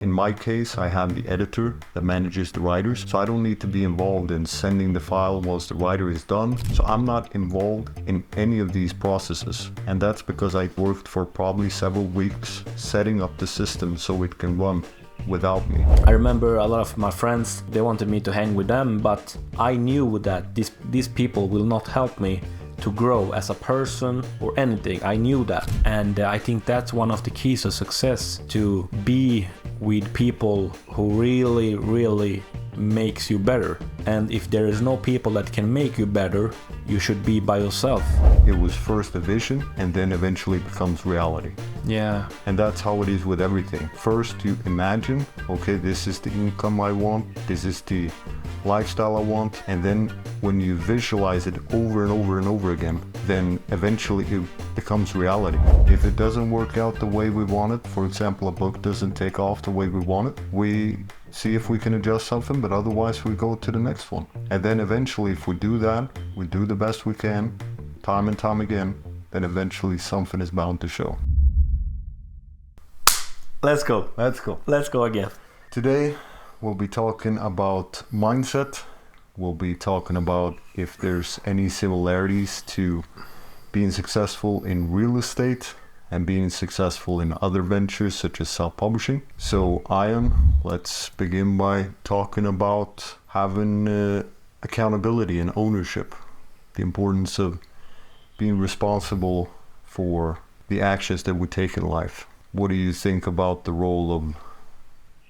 In my case, I have the editor that manages the writers, so I don't need to be involved in sending the file once the writer is done. So I'm not involved in any of these processes. And that's because I worked for probably several weeks setting up the system so it can run without me. I remember a lot of my friends, they wanted me to hang with them, but I knew that these people will not help me to grow as a person or anything. I knew that, and I think that's one of the keys of success, to be with people who really makes you better. And if there is no people that can make you better, you should be by yourself. It was first a vision and then eventually becomes reality. Yeah. And that's how it is with everything. First you imagine, okay, this is the income I want, this is the lifestyle I want, and then when you visualize it over and over and over again, then eventually it becomes reality. If it doesn't work out the way we want it, for example, a book doesn't take off the way we want it, we see if we can adjust something, but otherwise we go to the next one. And then eventually if we do that, we do the best we can, time and time again, then eventually something is bound to show. Let's go. Let's go. Let's go again. Today we'll be talking about mindset. We'll be talking about if there's any similarities to being successful in real estate and being successful in other ventures such as self-publishing. So Ayhan, let's begin by talking about having accountability and ownership, the importance of being responsible for the actions that we take in life. What do you think about the role of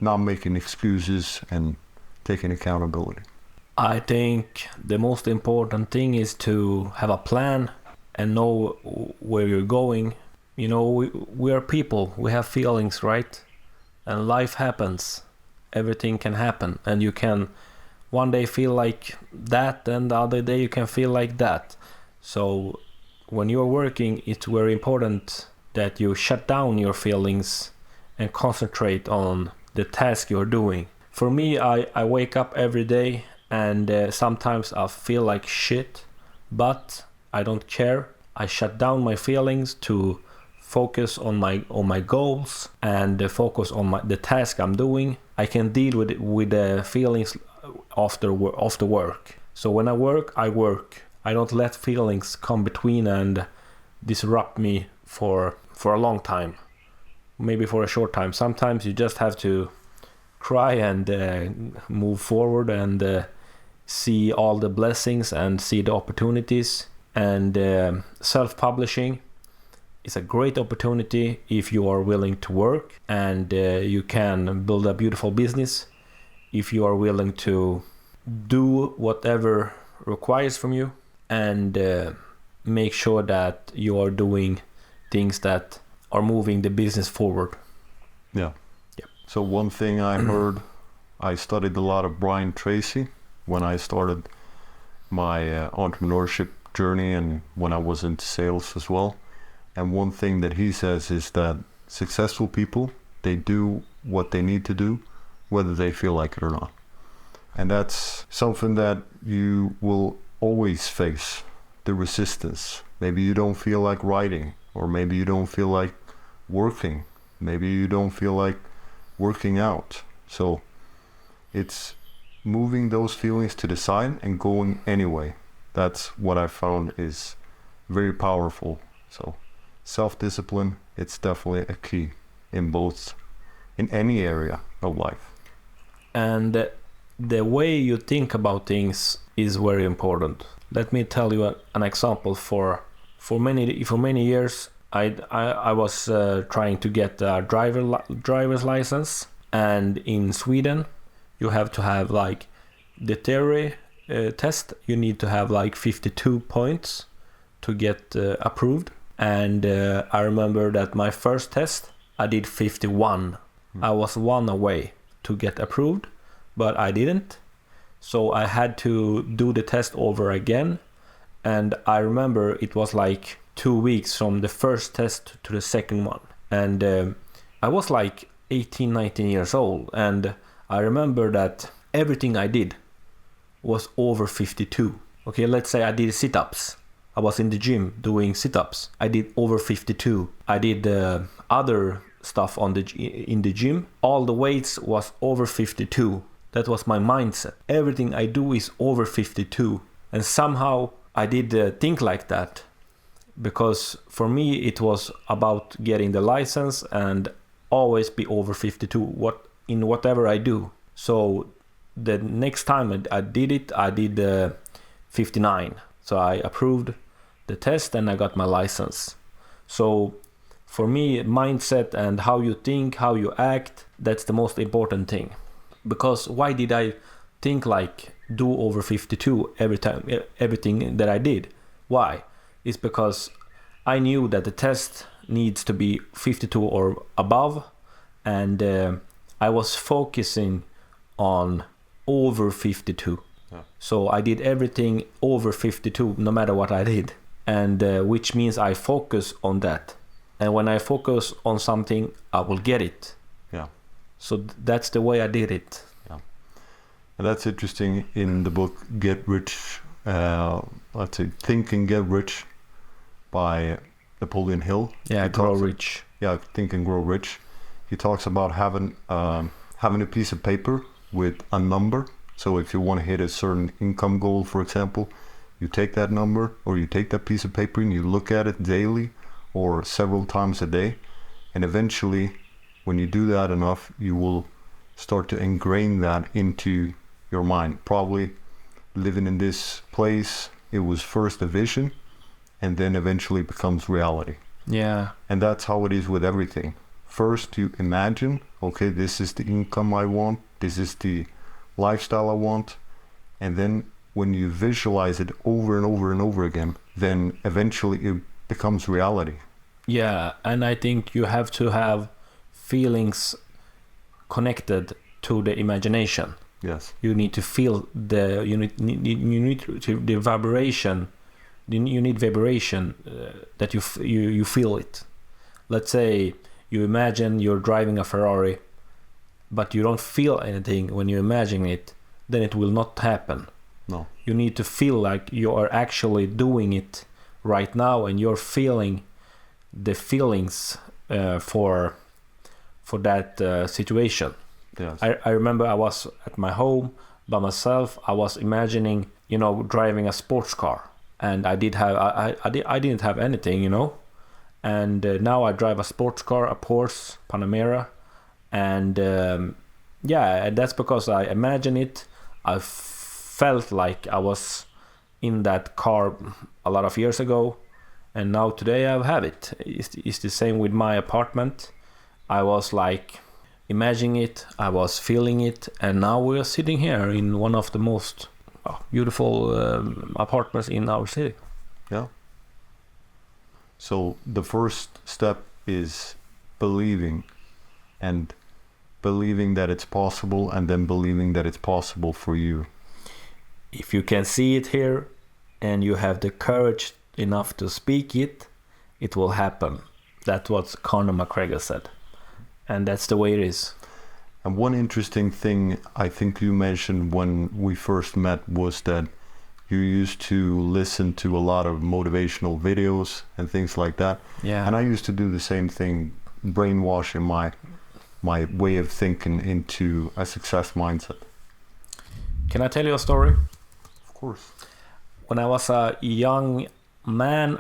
not making excuses and taking accountability? I think the most important thing is to have a plan and know where you're going. You know, we are people, we have feelings, right? And life happens, everything can happen, and you can one day feel like that and the other day you can feel like that. So when you're working, it's very important that you shut down your feelings and concentrate on the task you're doing. For me, I wake up every day and sometimes I feel like shit, but I don't care. I shut down my feelings to focus on my goals and focus on the task I'm doing. I can deal with the feelings after work. So when I work, I don't let feelings come between and disrupt me for a long time, maybe for a short time. Sometimes you just have to cry and move forward and see all the blessings and see the opportunities. And self-publishing is a great opportunity if you are willing to work, and you can build a beautiful business if you are willing to do whatever requires from you and make sure that you are doing things that are moving the business forward. Yeah. So one thing I heard, I studied a lot of Brian Tracy when I started my entrepreneurship journey and when I was into sales as well. And one thing that he says is that successful people, they do what they need to do, whether they feel like it or not. And that's something that you will always face, the resistance. Maybe you don't feel like writing, or maybe you don't feel like working. Maybe you don't feel like working out. So it's moving those feelings to the side and going anyway. That's what I found is very powerful. So self-discipline, it's definitely a key in any area of life. And the way you think about things is very important. Let me tell you an example. For many years, I was trying to get a driver's license, and in Sweden, you have to have like the theory test. You need to have like 52 points to get approved. And I remember that my first test, I did 51. I was one away to get approved, but I didn't. So I had to do the test over again. And I remember it was like 2 weeks from the first test to the second one. And I was like 18, 19 years old. And I remember that everything I did was over 52. Okay, let's say I did sit-ups. I was in the gym doing sit-ups. I did over 52. I did other stuff in the gym, all the weights was over 52. That was my mindset. Everything I do is over 52. And somehow I did think like that, because for me it was about getting the license and always be over 52 in whatever I do. So the next time I did 59. So I approved the test and I got my license. So for me, mindset and how you think, how you act, that's the most important thing. Because why did I think like do over 52 every time, everything that I did? Why? It's because I knew that the test needs to be 52 or above, and I was focusing on over 52. Yeah. So I did everything over 52 no matter what I did, and which means I focus on that. And when I focus on something, I will get it. Yeah. So that's the way I did it. Yeah. And that's interesting in the book Get Rich, let's say Think and Get Rich by Napoleon Hill. Yeah, Grow Rich. Yeah, Think and Grow Rich. He talks about having a piece of paper with a number. So if you want to hit a certain income goal, for example, you take that number or you take that piece of paper and you look at it daily or several times a day. And eventually, when you do that enough, you will start to ingrain that into your mind. Probably living in this place, it was first a vision and then eventually becomes reality. Yeah. And that's how it is with everything. First you imagine, okay, this is the income I want, this is the lifestyle I want, and then when you visualize it over and over and over again, then eventually it becomes reality. Yeah, and I think you have to have feelings connected to the imagination. Yes. You need to feel the vibration. You need vibration that you feel it. Let's say you imagine you're driving a Ferrari, but you don't feel anything when you imagine it, then it will not happen. No. You need to feel like you are actually doing it right now, and you're feeling the feelings for that situation. Yes. I remember I was at my home by myself. I was imagining, driving a sports car, and I didn't have anything, and now I drive a sports car, a Porsche Panamera, and and that's because I imagine it. I felt like I was in that car a lot of years ago, and now today I have it. It's the same with my apartment. I was like imagining it, I was feeling it, and now we are sitting here in one of the most beautiful apartments in our city. Yeah. So the first step is believing, and believing that it's possible, and then believing that it's possible for you. If you can see it here and you have the courage enough to speak it, it will happen. That's what Conor McGregor said. And that's the way it is. And one interesting thing I think you mentioned when we first met was that you used to listen to a lot of motivational videos and things like that. Yeah. And I used to do the same thing, brainwashing my way of thinking into a success mindset. Can I tell you a story? Of course. When I was a young man,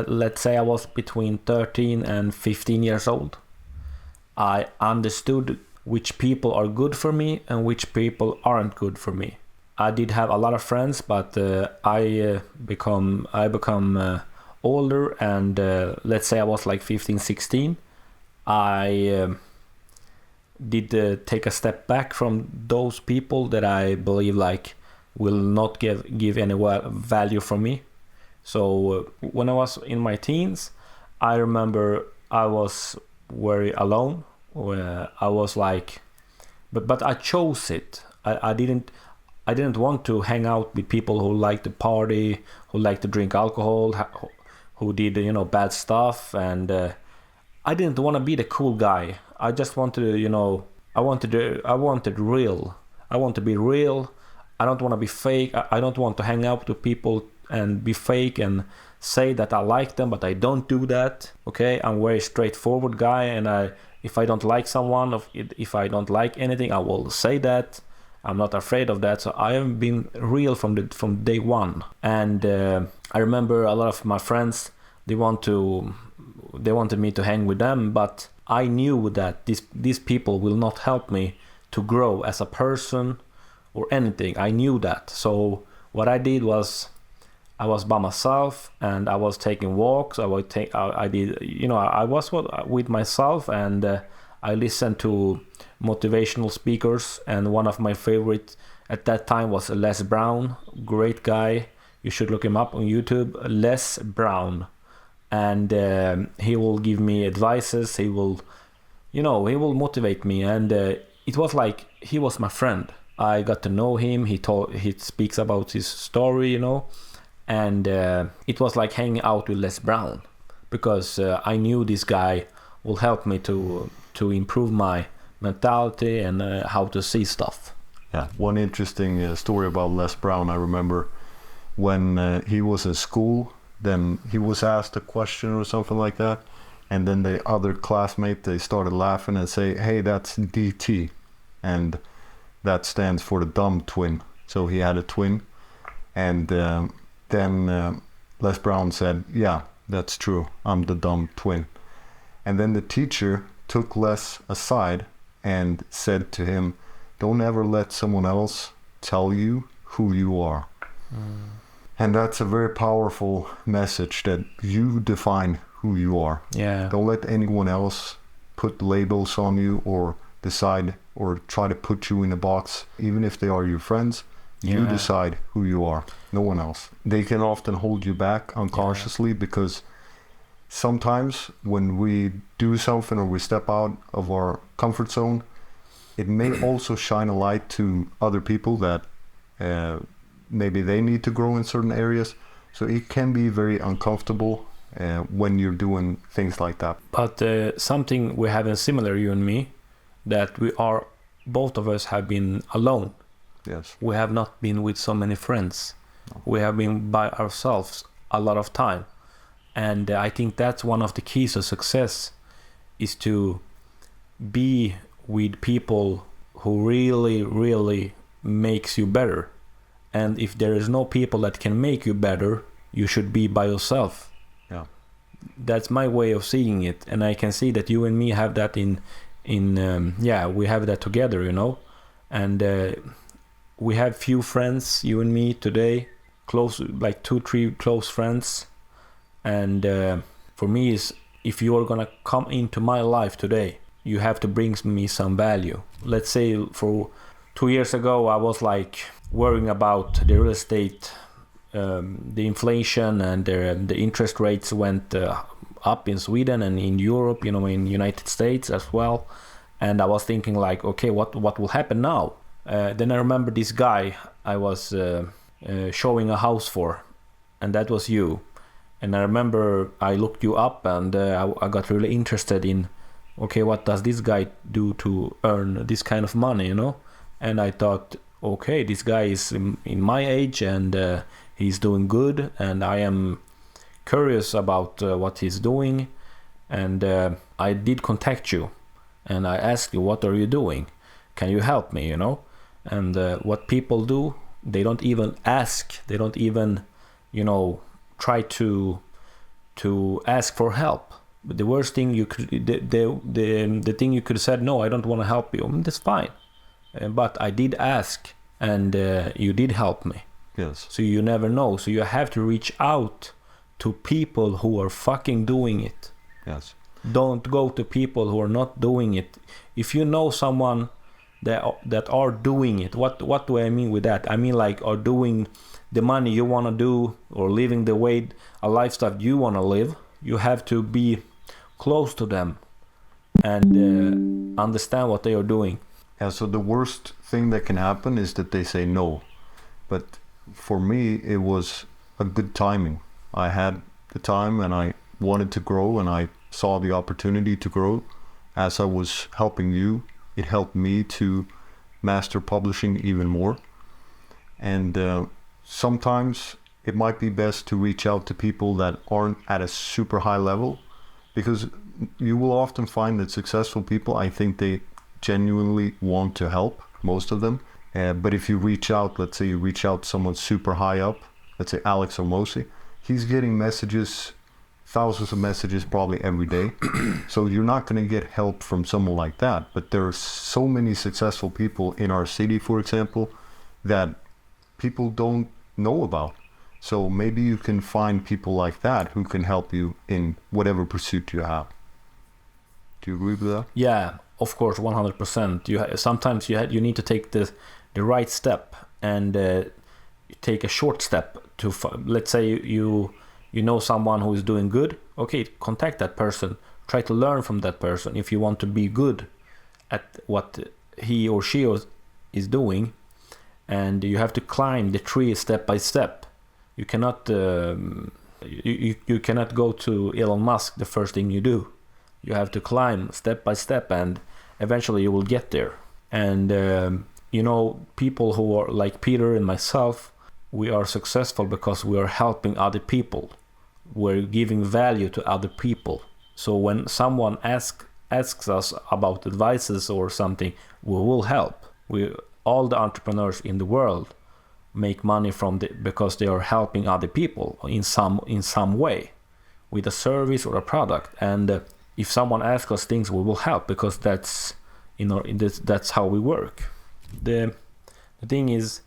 let's say I was between 13 and 15 years old. I understood which people are good for me and which people aren't good for me. I did have a lot of friends, but I become older, and let's say I was like 15, 16. I did take a step back from those people that I believe like will not give any value for me. So when I was in my teens, I remember I was very alone. I was like, but I chose it. I didn't want to hang out with people who like to party, who like to drink alcohol, who did bad stuff, and I didn't want to be the cool guy. I just wanted I wanted real. I want to be real. I don't want to be fake. I don't want to hang out with people and be fake and say that I like them, but I don't do that. Okay, I'm a very straightforward guy, and I If I don't like someone, if I don't like anything, I will say that. I'm not afraid of that. So I have been real from day one. And I remember a lot of my friends, they wanted me to hang with them, but I knew that these people will not help me to grow as a person or anything. I knew that. So what I did was, I was by myself and I was taking walks. I was with myself, and I listened to motivational speakers. And one of my favorite at that time was Les Brown, great guy. You should look him up on YouTube, Les Brown. And he will give me advices. He will motivate me. And it was like he was my friend. I got to know him. He speaks about his story, and it was like hanging out with Les Brown, because I knew this guy will help me to improve my mentality and how to see stuff. Yeah, one interesting story about Les Brown. I remember when he was in school, then he was asked a question or something like that, and then the other classmate, they started laughing and say, "Hey, that's DT," and that stands for the dumb twin. So he had a twin, and then Les Brown said, "Yeah, that's true. I'm the dumb twin." And then the teacher took Les aside and said to him, "Don't ever let someone else tell you who you are." And that's a very powerful message, that you define who you are. Yeah. Don't let anyone else put labels on you or decide or try to put you in a box. Even if they are your friends, you decide who you are, no one else. They can often hold you back unconsciously, because sometimes when we do something or we step out of our comfort zone, it may also shine a light to other people that maybe they need to grow in certain areas. So it can be very uncomfortable when you're doing things like that. But something we have in similar, you and me, that both of us have been alone. Yes. We have not been with so many friends. No. We have been by ourselves a lot of time. And I think that's one of the keys of success, is to be with people who really, really makes you better. And if there is no people that can make you better, you should be by yourself. Yeah. That's my way of seeing it. And I can see that you and me have that we have that together, and we have few friends, you and me today, close, like 2-3 close friends. And for me, is if you are gonna come into my life today, you have to bring me some value. Let's say for 2 years ago, I was like worrying about the real estate, the inflation, and the interest rates went up in Sweden and in Europe, in United States as well. And I was thinking like, okay, what will happen now? Then I remember this guy I was showing a house for, and that was you. And I remember I looked you up, and I got really interested in, okay, what does this guy do to earn this kind of money, And I thought, okay, this guy is in my age, and he's doing good, and I am curious about what he's doing. And I did contact you, and I asked you, what are you doing? Can you help me, And what people do, they don't even ask. They don't even, try to ask for help. But the worst thing you could, the thing you could have said, no, I don't want to help you. That's fine. But I did ask, and you did help me. Yes. So you never know. So you have to reach out to people who are fucking doing it. Yes. Don't go to people who are not doing it. If you know someone that are doing it, what do I mean with that? I mean like are doing the money you want to do, or living the way, a lifestyle you want to live. You have to be close to them and understand what they are doing. Yeah, so the worst thing that can happen is that they say no. But for me, it was a good timing. I had the time, and I wanted to grow, and I saw the opportunity to grow. As I was helping you, it helped me to master publishing even more. And sometimes it might be best to reach out to people that aren't at a super high level, because you will often find that successful people, I think they genuinely want to help, most of them. But if you reach out, let's say you reach out to someone super high up, let's say Alex or Mosi, he's getting messages, thousands of messages probably every day. So you're not going to get help from someone like that. But there are so many successful people in our city, for example, that people don't know about. So maybe you can find people like that who can help you in whatever pursuit you have. Do you agree with that? Yeah, of course, 100%. Sometimes you need to take the right step and take a short step to. Let's say you know someone who is doing good. Okay, contact that person. Try to learn from that person if you want to be good at what he or she is doing, and you have to climb the tree step by step. You cannot you cannot go to Elon Musk the first thing you do. You have to climb step by step, and eventually you will get there. And people who are like Peter and myself, we are successful because we are helping other people. We're giving value to other people. So when someone asks us about advices or something, we will help. All the entrepreneurs in the world make money because they are helping other people in some way, with a service or a product. And if someone asks us things, we will help, because that's how we work. The thing is,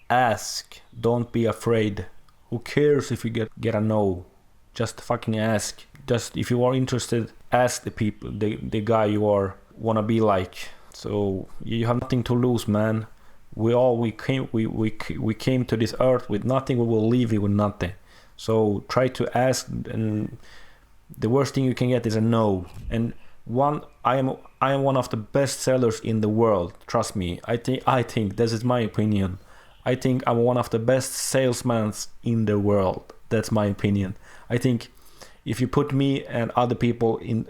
ask. Don't be afraid. Who cares if you get a no? Just fucking ask. Just if you are interested, ask the people, the guy you wanna be like. So you have nothing to lose, man. We came to this earth with nothing. We will leave you with nothing. So try to ask, and the worst thing you can get is a no. And I am one of the best sellers in the world. Trust me. I think this is my opinion. I think I'm one of the best salesmen in the world. That's my opinion. I think if you put me and all the people in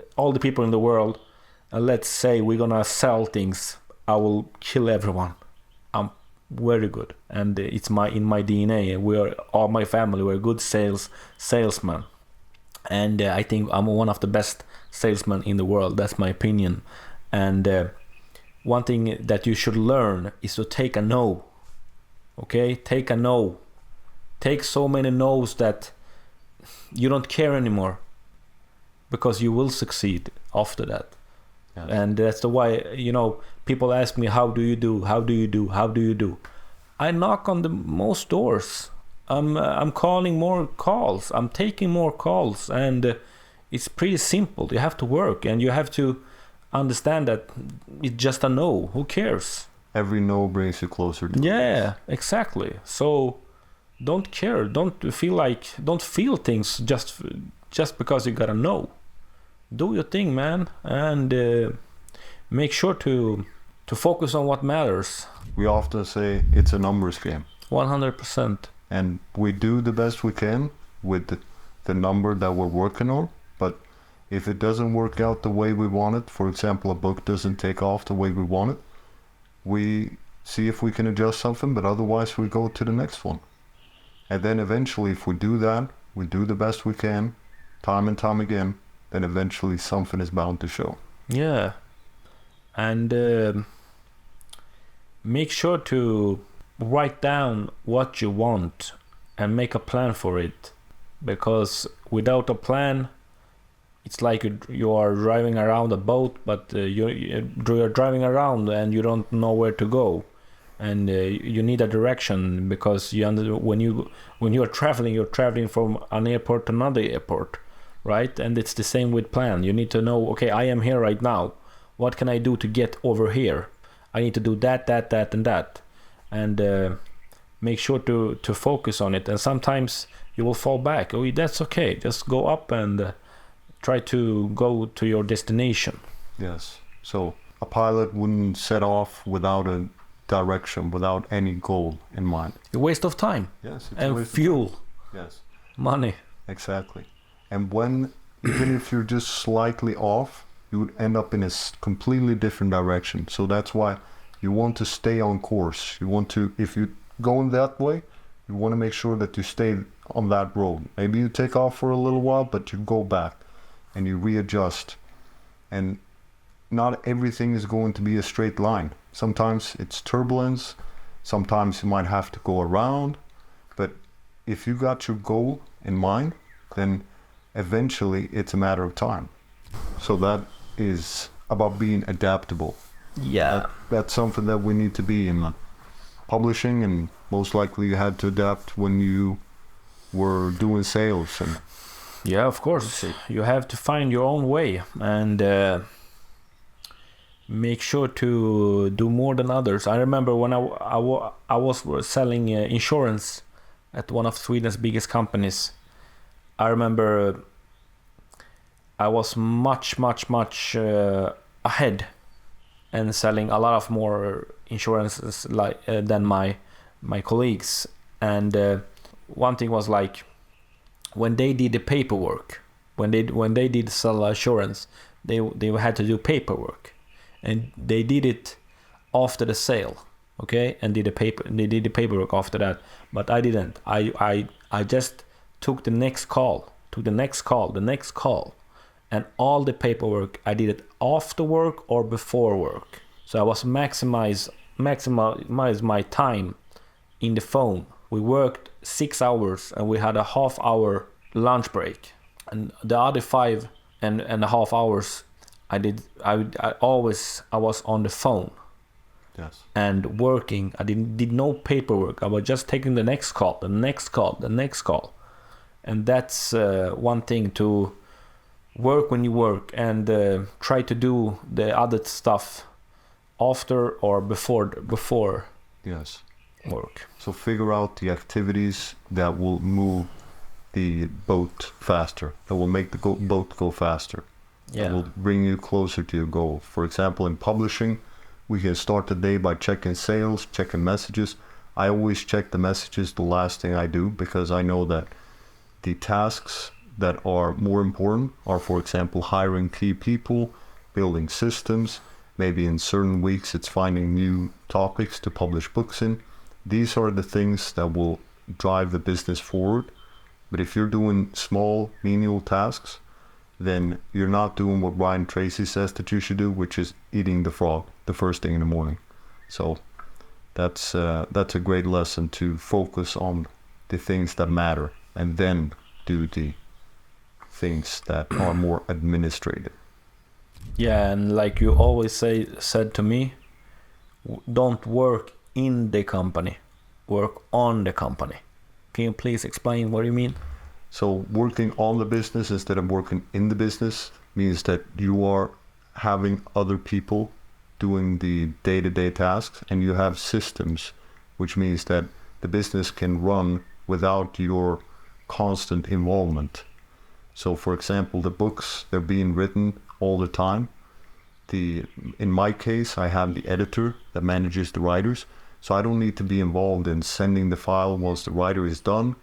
the world, and let's say we're gonna sell things, I will kill everyone. I'm very good, and it's in my DNA. All my family. We're good salesmen, and I think I'm one of the best salesmen in the world. That's my opinion. And one thing that you should learn is to take a no. Okay, take a no. Take so many no's that you don't care anymore, because you will succeed after that. Yes. And that's the why, people ask me, how do you do? I knock on the most doors. I'm calling more calls. I'm taking more calls, and it's pretty simple. You have to work, and you have to understand that it's just a no. Who cares? Every no brings you closer to Yeah, exactly. So don't care. Don't feel things just because you got a no. Do your thing, man, and make sure to focus on what matters. We often say it's a numbers game. 100%. And we do the best we can with the number that we're working on. But if it doesn't work out the way we want it, for example, a book doesn't take off the way we want it, we see if we can adjust something, but otherwise we go to the next one. And then eventually, if we do that, we do the best we can, time and time again, then eventually something is bound to show. Yeah. And make sure to write down what you want and make a plan for it. Because without a plan, it's like you are driving around a boat, but you're driving around and you don't know where to go. And you need a direction, because when you are traveling, you're traveling from an airport to another airport, right? And it's the same with plan. You need to know, okay, I am here right now. What can I do to get over here? I need to do that, and that. And make sure to focus on it. And sometimes you will fall back. Oh, that's okay. Just go up and try to go to your destination. Yes. So a pilot wouldn't set off without a direction, without any goal in mind. A waste of time. Yes. And fuel. Yes. Money. Exactly. And even if you're just slightly off, you would end up in a completely different direction. So that's why you want to stay on course. If you're going that way, you want to make sure that you stay on that road. Maybe you take off for a little while, but you go back. and you readjust. And not everything is going to be a straight line. Sometimes it's turbulence, sometimes you might have to go around, but if you got your goal in mind, then eventually it's a matter of time. So that is about being adaptable. Yeah. That's something that we need to be in publishing, and most likely you had to adapt when you were doing sales. And Yeah, of course. You have to find your own way and make sure to do more than others. I remember when I was selling insurance at one of Sweden's biggest companies. I remember I was much ahead and selling a lot of more insurances than my colleagues. And one thing was like, when they did the paperwork, when they did sell insurance, they had to do paperwork, and they did it after the sale, okay, and they did the paperwork after that. But I didn't. I just took the next call, and all the paperwork I did it after work or before work. So I was maximize my time in the phone. We worked 6 hours and we had a half-hour lunch break, and the other 5.5 hours I was on the phone. yes, And working. I did no paperwork. I was just taking the next call. And that's one thing, to work when you work, and try to do the other stuff after or before yes. work. So figure out the activities that will move the boat faster, that will make the boat go faster, Yeah. that will bring you closer to your goal. For example, in publishing, we can start the day by checking sales, checking messages. I always check the messages the last thing I do, because I know that the tasks that are more important are, for example, hiring key people, building systems. Maybe in certain weeks it's finding new topics to publish books in. These are the things that will drive the business forward. But if you're doing small, menial tasks, then you're not doing what Brian Tracy says that you should do, which is eating the frog the first thing in the morning. So that's a great lesson, to focus on the things that matter and then do the things that are more administrative. Yeah, and like you always said to me, don't work in the company, work on the company. Can you please explain what you mean? So working on the business instead of working in the business means that you are having other people doing the day-to-day tasks, and you have systems, which means that the business can run without your constant involvement. So for example, the books, they're being written all the time. In my case, I have the editor that manages the writers, so I don't need to be involved in sending the file once the writer is done.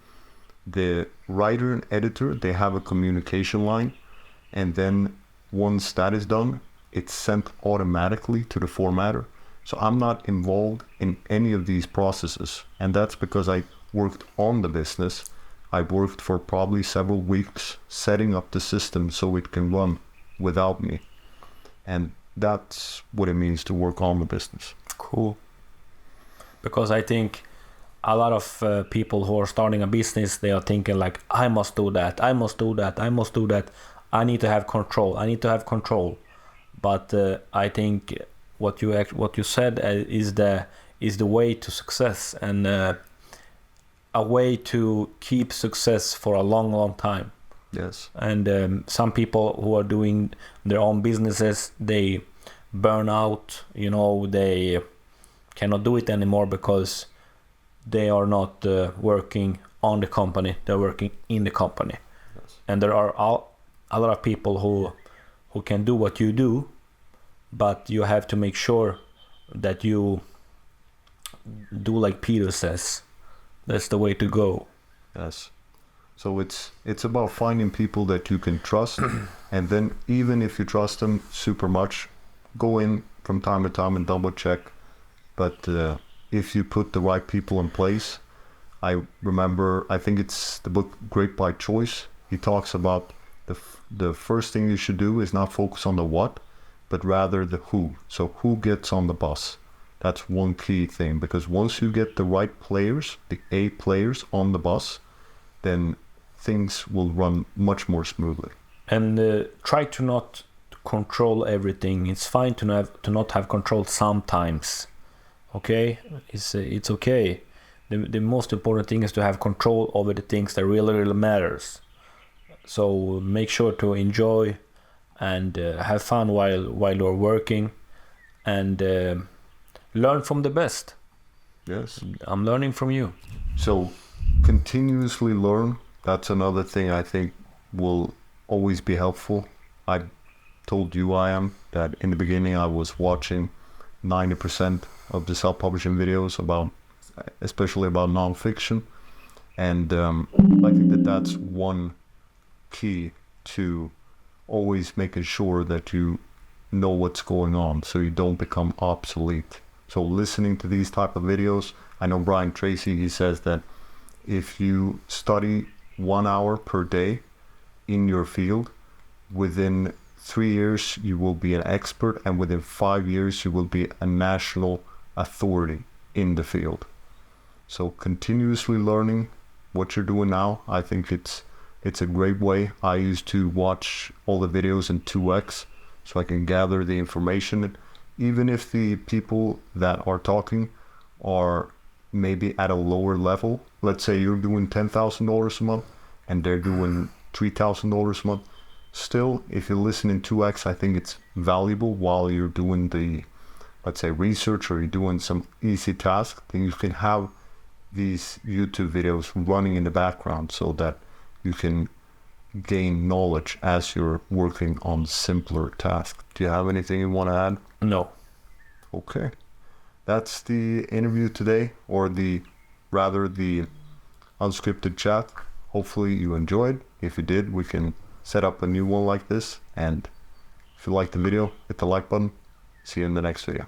The writer and editor, they have a communication line, and then once that is done, it's sent automatically to the formatter. So I'm not involved in any of these processes, and that's because I worked on the business. I worked for probably several weeks setting up the system so it can run without me. And that's what it means to work on the business. Cool. Because I think a lot of people who are starting a business, they are thinking like, I must do that. I need to have control. But I think what you said is the way to success, and a way to keep success for a long time. Yes. And some people who are doing their own businesses, they burn out. They cannot do it anymore because they are not working on the company, they're working in the company. Yes. And there are a lot of people who can do what you do, but you have to make sure that you do like Peter says. That's the way to go. Yes. So it's about finding people that you can trust, and then even if you trust them super much, go in from time to time and double check. But if you put the right people in place, I think it's the book Great by Choice. He talks about the first thing you should do is not focus on the what, but rather the who. So who gets on the bus? That's one key thing, because once you get the right players, the A players on the bus, then things will run much more smoothly. And try to not control everything. It's fine to not have control sometimes. Okay, it's okay. The most important thing is to have control over the things that really matters. So make sure to enjoy and have fun while you're working, and learn from the best. Yes. I'm learning from you. So continuously learn. That's another thing I think will always be helpful. I told you, Ayhan, that in the beginning I was watching 90% of the self-publishing videos especially about nonfiction, and I think that's one key to always making sure that you know what's going on, so you don't become obsolete. So listening to these type of videos, I know Brian Tracy, he says that if you study 1 hour per day in your field, within 3 years you will be an expert, and within 5 years you will be a national authority in the field. So continuously learning what you're doing now, I think it's a great way. I used to watch all the videos in 2x so I can gather the information, even if the people that are talking are maybe at a lower level. Let's say you're doing $10,000 a month and they're doing $3,000 a month. Still, if you listen in 2x, I think it's valuable while you're doing the, let's say, research, or you're doing some easy task. Then you can have these YouTube videos running in the background so that you can gain knowledge as you're working on simpler tasks. Do you have anything you want to add? No. Okay. That's the interview today, or the unscripted chat. Hopefully you enjoyed. If you did, we can set up a new one like this. And if you liked the video, hit the like button. See you in the next video.